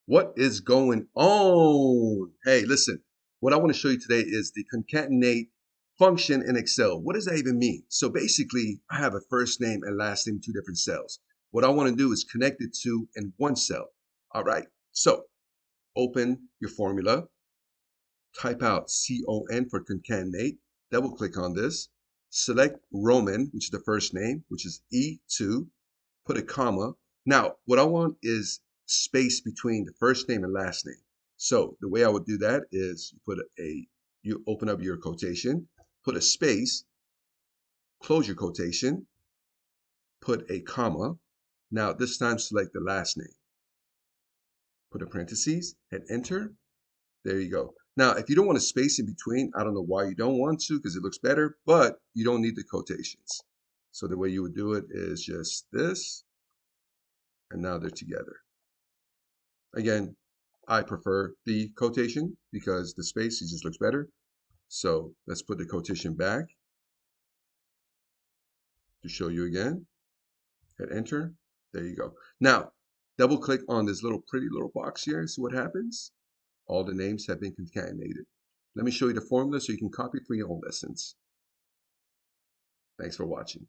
What is going on? Hey, listen, what I want to show you today is the concatenate function in Excel. What does that even mean? So basically, I have a first name and last name, two different cells. What I want to do is connect the two in one cell. All right, so open your formula, type out CON for concatenate, double click on this, select Roman, which is the first name, which is E2, put a comma. Now, what I want is space between the first name and last name. So the way I would do that is you open up your quotation, put a space, close your quotation, put a comma. Now this time select the last name, put a parentheses, hit enter. There you go. Now, if you don't want a space in between, I don't know why you don't want to because it looks better, but you don't need the quotations. So the way you would do it is just this, and now they're together. Again, I prefer the quotation because the space, it just looks better. So let's put the quotation back to show you again. Hit enter. There you go. Now, double click on this little pretty little box here and see what happens. All the names have been concatenated. Let me show you the formula so you can copy it for your own lessons. Thanks for watching.